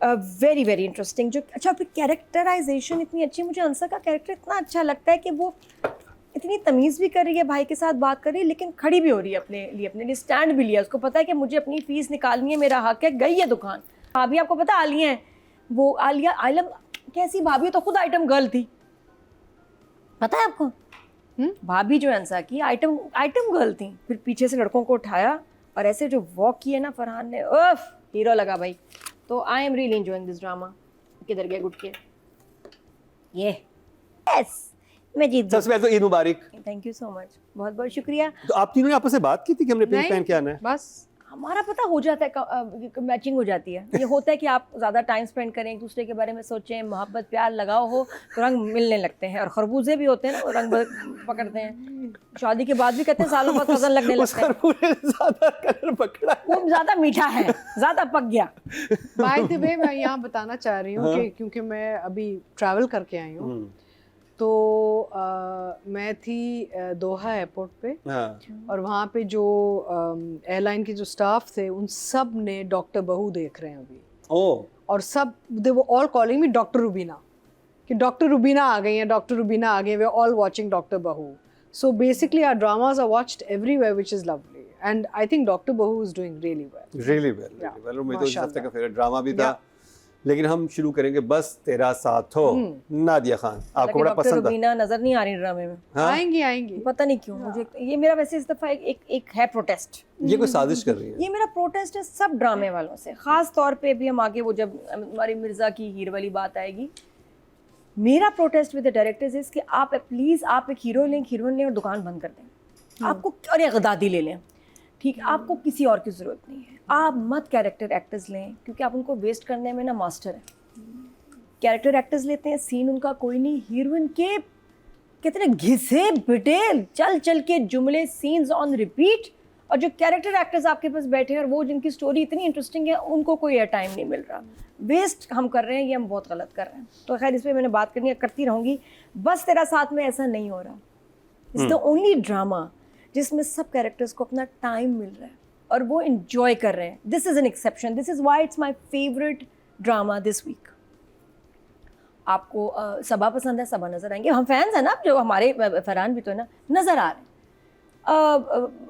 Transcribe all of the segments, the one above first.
Very very interesting. जो अच्छा फिर कैरेक्टराइजेशन इतनी अच्छी, मुझे अंसा का कैरेक्टर इतना अच्छा लगता है कि वो इतनी तमीज़ भी कर रही है, भाई के साथ बात कर रही है, लेकिन खड़ी भी हो रही है अपने लिए स्टैंड भी लिया। उसको पता है कि मुझे अपनी फ़ीस निकालनी है, मेरा हक है। गई है दुकान। भाभी आपको पता आलिया है, वो आलिया आलम कैसी भाभी, तो खुद आइटम गर्ल थी, पता है आपको? भाभी जो अंसा की आइटम गर्ल थी। फिर पीछे से लड़कों को उठाया और ऐसे जो वॉक किए ना फरहान ने, उफ, हीरो लगा भाई। तो I am really enjoying this drama. किधर गया गुट के ये? यस, मैं जीत गई। सबसे पहले तो ईद मुबारक। थैंक यू सो मच, बहुत बहुत शुक्रिया। तो आप तीनों ने आपस में बात की थी कि हमने पिंक पहन के आना है? बस हमारा पता हो जाता है, मैचिंग हो जाती है। ये होता है कि आप ज़्यादा टाइम स्पेंड करें, एक दूसरे के बारे में सोचें, मोहब्बत प्यार लगाओ हो तो रंग मिलने लगते हैं। और खरबूजे भी होते हैं ना, वो रंग पकड़ते हैं। शादी के बाद भी कहते हैं सालों बाद कज़न लगने लगते हैं। ज़्यादा कलर पकड़ा, वो ज़्यादा मीठा है, ज़्यादा पक गया। बाय द वे मैं यहाँ बताना चाह रही हूँ कि क्योंकि मैं अभी ट्रैवल करके आई हूँ, तो मैं थी दोहा एयरपोर्ट पे। और वहाँ पे जो एयरलाइन के जो स्टाफ थे उन सब ने डॉक्टर बहू देख रहे हैं अभी। और सब दे वो all calling me doctor Rubina, कि डॉक्टर रुबीना आ गई हैं, डॉक्टर रुबीना आ गई, वे all watching doctor Bahu. So basically our dramas are watched everywhere which is lovely, and I think doctor Bahu is doing really well. और मैं तो इस हफ्ते का फेवरेट ड्रामा भी था। लेकिन हम शुरू करेंगे बस तेरा साथ हो। नादिया खान, आपको बड़ा पसंद है? रुबीना नजर नहीं आ रही ड्रामे में। आएंगी पता नहीं क्यों मुझे ये मेरा वैसे इस दफा एक है प्रोटेस्ट। ये कोई साजिश कर रही है? ये मेरा प्रोटेस्ट है सब ड्रामे वालों से, खास तौर पे भी हम आगे वो जब हमारी मिर्जा की हीर वाली बात आएगी। मेरा protest with the directors is कि आप प्लीज आप एक हीरो लें, हीरोइन लें और दुकान बंद कर दें। आपको और एक गदादी ले लें, ठीक, आपको किसी और की ज़रूरत नहीं है। आप मत कैरेक्टर एक्टर्स लें, क्योंकि आप उनको वेस्ट करने में ना मास्टर हैं। कैरेक्टर एक्टर्स लेते हैं, सीन उनका कोई नहीं, हीरोइन के कितने घिसे पिटे चल चल के जुमले, सीन्स ऑन रिपीट। और जो कैरेक्टर एक्टर्स आपके पास बैठे हैं और वो जिनकी स्टोरी इतनी इंटरेस्टिंग है, उनको कोई एयर टाइम नहीं मिल रहा। वेस्ट हम कर रहे हैं, ये हम बहुत गलत कर रहे हैं। तो खैर इस पर मैंने बात करनी है, करती रहूँगी। बस तेरा साथ में ऐसा नहीं हो रहा। इट्स द ओनली ड्रामा जिसमें सब कैरेक्टर्स को अपना टाइम मिल रहा है और वो इंजॉय कर रहे हैं। This is an exception, this is why it's my favourite drama this week. आपको सबा पसंद है, सबा नज़र आएंगे। हम फैंस हैं ना, जो हमारे फरहान भी तो है ना, नज़र आ रहे हैं।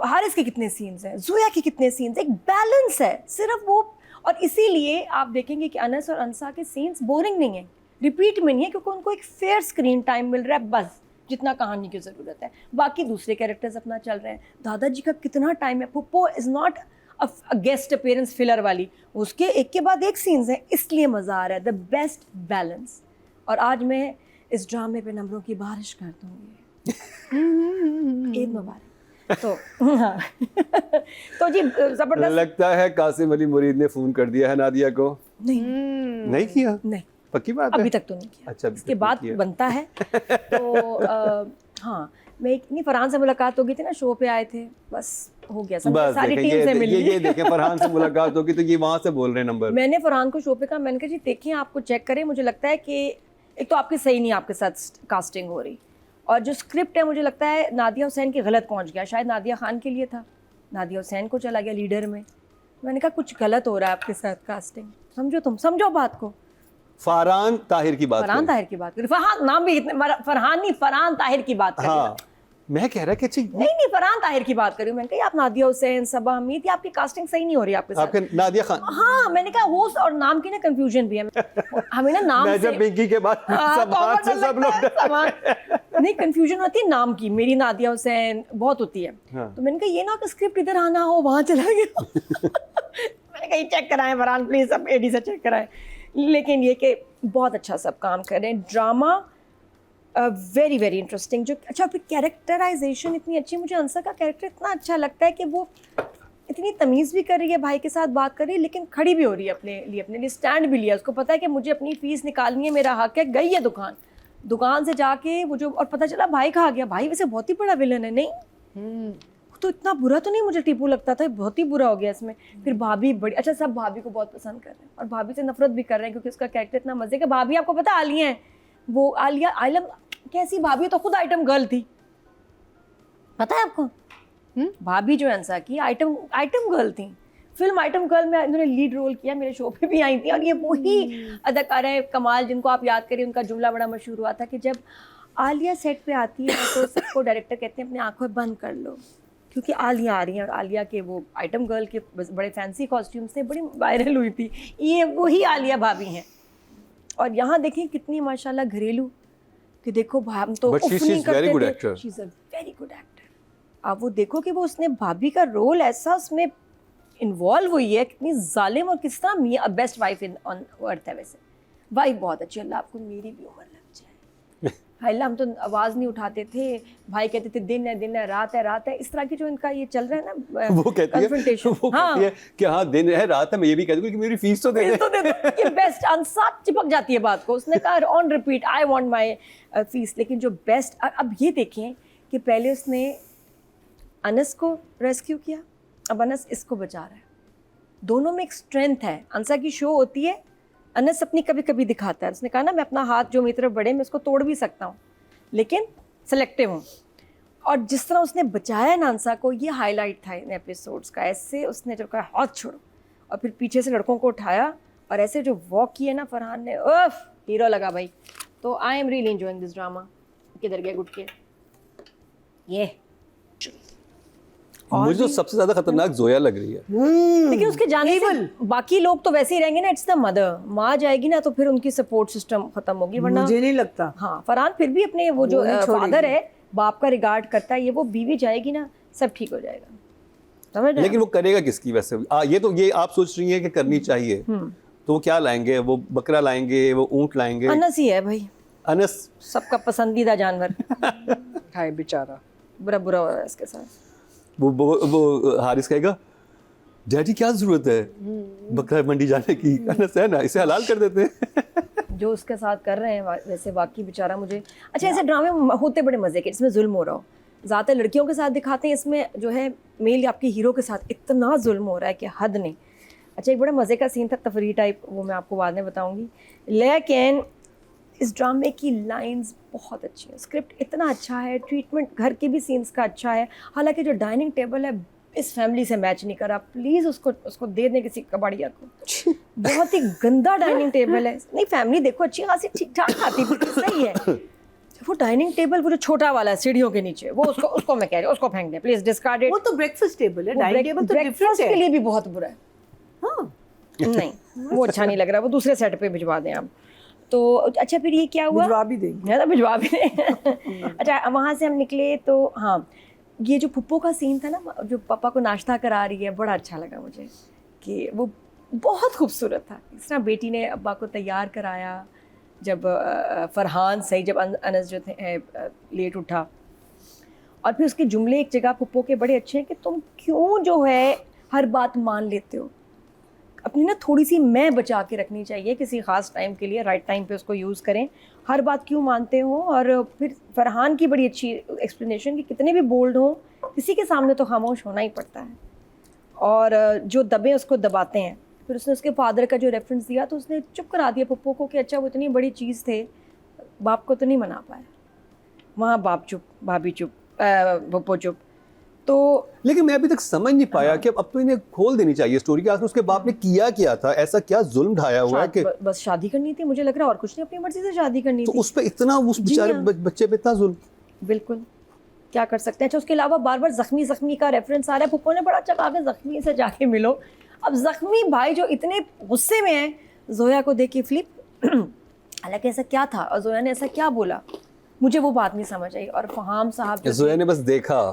हारिस के कितने सीन्स हैं, ज़ुया के कितने सीन्स, एक बैलेंस है सिर्फ वो। और इसीलिए आप देखेंगे कि अनस और अंसा के सीन्स बोरिंग नहीं है, रिपीट में नहीं है, क्योंकि उनको एक फेयर स्क्रीन टाइम मिल रहा है, बस जितना कहानी की ज़रूरत है। बाकी दूसरे कैरेक्टर्स अपना चल रहे हैं। दादाजी का कितना टाइम है, पुप्पो is not a guest appearance filler वाली, उसके एक के बाद एक सीन्स हैं, इसलिए मज़ा आ रहा है। The best balance. और आज मैं इस ड्रामे पे नंबरों की बारिश कर दूँगी। ईद मुबारक। तो हाँ तो जी ज़बरदस्त। लगता है कासिम अली मुरीद ने फ़ोन कर दिया है नादिया को। नहीं किया? नहीं, पक्की बात है? अभी तक तो नहीं किया। अच्छा, इसके बाद बनता है। तो हाँ, मैं नहीं, फरहान से मुलाकात हो गई थी ना, शो पे आए थे, बस हो गया सब, सारी टीम से मिली। ये देखें, फरहान से मुलाकात होगी तो ये वहाँ से बोल रहे हैं नंबर। मैंने फरहान को शो पे कहा, मैंने कहा जी देखिए आपको चेक करें, मुझे लगता है कि एक तो आपकी सही नहीं आपके साथ कास्टिंग हो रही, और जो स्क्रिप्ट है मुझे लगता है नादिया हुसैन के गलत पहुँच गया। शायद नादिया खान के लिए था, नादिया हुसैन को चला गया लीडर में। मैंने कहा कुछ गलत हो रहा है आपके साथ कास्टिंग, समझो, तुम समझो बात को। फरहान ताहिर की बात, फरहान ताहिर की बात करें, फरहान नाम भी फरहान नहीं, फरहान ताहिर की बात करें। हाँ, मैं कह रहा कि नहीं फरहान ताहिर की बात करी। मैंने कहा आप नादिया हुसैन, सबा हमीद, आपकी कास्टिंग सही नहीं हो रही आपके साथ। आपके नादिया खान। हाँ, मैंने कहा होस्ट और नाम की ना कंफ्यूजन भी है हमें ना, नाम मैं जब पिंकी के बाद सब लोग नहीं, कंफ्यूजन होती है नाम की, मेरी नादिया हुसैन बहुत होती है। तो मैंने कहा ये ना कि स्क्रिप्ट इधर आना हो, वहाँ चला गया। मैंने कहा चेक कराएं फरहान प्लीज, सब एडी से चेक कराएं। लेकिन ये कि बहुत अच्छा सब काम कर रहे हैं। Drama very very interesting. जो अच्छा फिर कैरेक्टराइजेशन इतनी अच्छी, मुझे अंसा का कैरेक्टर इतना अच्छा लगता है कि वो इतनी तमीज़ भी कर रही है, भाई के साथ बात कर रही है, लेकिन खड़ी भी हो रही है अपने लिए स्टैंड भी लिया। उसको पता है कि मुझे अपनी फ़ीस निकालनी है, मेरा हक है। गई है दुकान से जाके वो जो, और पता चला भाई कहा गया, भाई वैसे बहुत ही बड़ा विलन है, नहीं तो इतना बुरा तो नहीं मुझे टीपू लगता था, बहुत ही बुरा हो गया इसमें। फिर भाभी बड़ी, अच्छा सब भाभी को बहुत पसंद कर रहे हैं और भाभी से नफरत भी कर रहे हैं, क्योंकि उसका कैरेक्टर इतना मजे का। भाभी आपको पता आलिया है, वो आलिया आलम कैसी भाभी, तो खुद आइटम गर्ल थी, पता है आपको? भाभी जो अंसा की आइटम गर्ल थी। फिल्म आइटम गर्ल में इन्होंने लीड रोल किया, मेरे शो पे भी आई थी। और ये वही अदाकारा है कमाल, जिनको आप याद करिए, उनका जुमला बड़ा मशहूर हुआ था कि जब आलिया सेट पे आती है तो सबको डायरेक्टर कहते हैं अपनी आंखें बंद कर लो, क्योंकि आलिया आ रही है। और आलिया के वो आइटम गर्ल के बड़े फैंसी कॉस्ट्यूम्स थे, बड़ी वायरल हुई थी। ये वही आलिया भाभी हैं। और यहाँ देखें कितनी माशाल्लाह घरेलू, कि देखो हम तो But she's very good actor. She is a very good actor. अब वो देखो कि वो उसने भाभी का रोल ऐसा उसमें इन्वॉल्व हुई है, कितनी जालिम और किस तरह best wife in on earth है। वैसे वाइफ बहुत अच्छी, अल्लाह आपको मेरी भी उम्र लग जाए। हाइला हम तो आवाज़ नहीं उठाते थे, भाई कहते थे दिन है रात है, इस तरह की जो इनका ये चल रहा है ना वो कहती है कि हाँ दिन है रात है, मैं ये भी कहती हूँ कि मेरी फीस तो दे दे। ये बेस्ट आंसर चिपक जाती है बात को। उसने कहा on repeat I want my fees. लेकिन जो बेस्ट, अब ये देखें कि पहले उसने अनस को रेस्क्यू किया, अब अनस इसको बचा रहा है। दोनों में एक स्ट्रेंथ है। अंसा की शो होती है, अनस अपनी कभी कभी दिखाता है। उसने कहा ना मैं अपना हाथ जो मेरी तरफ बढ़े मैं उसको तोड़ भी सकता हूँ, लेकिन सेलेक्टिव हूँ। और जिस तरह उसने बचाया ना अंसा को, ये हाईलाइट था इन एपिसोड्स का। ऐसे उसने जो कहा हाथ छोड़ो और फिर पीछे से लड़कों को उठाया और ऐसे जो वॉक किए ना फरहान ने, उफ हीरो लगा भाई। तो I am really enjoying this drama. किधर गया गुटके ये। मुझे तो सबसे ज्यादा खतरनाक जोया लग रही है। लेकिन उसके जाने से बाकी लोग तो वैसे ही रहेंगे ना। इट्स द मदर, माँ जाएगी ना तो फिर उनकी सपोर्ट सिस्टम खत्म होगी, वरना मुझे नहीं लगता। हाँ फरहान फिर भी अपने वो जो फादर है बाप का रिगार्ड करता है, ये वो बीवी जाएगी ना सब ठीक हो जाएगा, समझ रहे? लेकिन वो करेगा किसकी वैसे? ये आप सोच रही हैं कि करनी चाहिए, तो वो क्या लाएंगे? वो बकरा लाएंगे, वो ऊंट लाएंगे? अनस ही है भाई, अनस सबका पसंदीदा जानवर। हाय बेचारा, बुरा हो रहा है इसके साथ। वो हारिस कहेगा डैडी क्या जरूरत है बकरा मंडी जाने की, अनस है ना, इसे हलाल कर देते हैं। जो उसके साथ कर रहे हैं वैसे वाकई बेचारा। मुझे अच्छा ऐसे ड्रामे होते बड़े मजे के, इसमें जुल्म हो रहा हो, ज़्यादातर लड़कियों के साथ दिखाते हैं, इसमें जो है मेल आपके हीरो के साथ इतना जुल्म हो रहा है कि हद नहीं। अच्छा एक बड़ा मज़े का सीन था तफरी टाइप, वो मैं आपको बाद में बताऊंगी। लेकिन इस ड्रामे की लाइंस बहुत अच्छी हैं, स्क्रिप्ट इतना अच्छा है, ट्रीटमेंट घर के भी सीन्स का अच्छा है। हालांकि जो डाइनिंग टेबल है इस फैमिली से मैच नहीं करा, प्लीज़ उसको दे दें किसी कबाड़िया को। बहुत ही गंदा डाइनिंग टेबल है। नहीं फैमिली देखो अच्छी खासी ठीक ठाक आती है, सही है। वो डाइनिंग टेबल वो जो छोटा वाला है सीढ़ियों के नीचे, वो उसको मैं कह रही हूँ उसको फेंक दें प्लीज, डिस्कार्ड इट। वो तो ब्रेकफास्ट टेबल है, डाइनिंग टेबल तो डिफरेंट ब्रेकफास्ट है। के लिए भी बहुत बुरा है। हाँ नहीं वो अच्छा नहीं लग रहा, वो दूसरे सेट पे भिजवा दें आप। तो अच्छा फिर ये क्या हुआ, भिजवा भी देंगे। है ना, भिजवा भी दें। अच्छा वहाँ से हम निकले तो हाँ ये जो पुप्पो का सीन था ना, जो पापा को नाश्ता करा रही है, बड़ा अच्छा लगा मुझे कि वो बहुत खूबसूरत था। इस तरह बेटी ने अब्बा को तैयार कराया, जब फरहान सही जब अनस जो थे लेट उठा, और फिर उसके जुमले एक जगह पुप्पो के बड़े अच्छे हैं कि तुम क्यों जो है हर बात मान लेते हो, अपनी ना थोड़ी सी मैं बचा के रखनी चाहिए किसी ख़ास टाइम के लिए, राइट टाइम पे उसको यूज़ करें, हर बात क्यों मानते हो। और फिर फरहान की बड़ी अच्छी एक्सप्लेनेशन कि कितने भी बोल्ड हो किसी के सामने तो खामोश होना ही पड़ता है, और जो दबे उसको दबाते हैं। फिर उसने उसके फादर का जो रेफरेंस दिया तो उसने चुप करा दिया पप्पू को कि अच्छा वो इतनी बड़ी चीज़ थे, बाप को तो नहीं मना पाया। वहाँ बाप चुप, भाभी चुप, पप्पू चुप। तो लेकिन मैं अभी तक समझ नहीं पाया कि अब तो इन्हें खोल देनी चाहिए स्टोरी के आखिर उसके बाप ने किया क्या था, ऐसा क्या जुल्म ढाया हुआ है कि बस शादी करनी थी, मुझे लग रहा है और कुछ नहीं, अपनी मर्जी से शादी करनी तो थी। उस पे इतना, उस बेचारे बच्चे पे इतना जुल्म। बिल्कुल, क्या कर सकते हैं। अच्छा उसके अलावा बार बार जख्मी का रेफरेंस आ रहा है। पुप्पो ने बड़ा अच्छा कहा कि जख्मी से जाके मिलो। अब जख्मी भाई जो इतने गुस्से में है, जोया को देख के फ्लिप, हालांकि ऐसा क्या था और जोया ने ऐसा क्या बोला, मुझे वो बात नहीं समझ आई। और फहाम साहब जोया ने बस देखा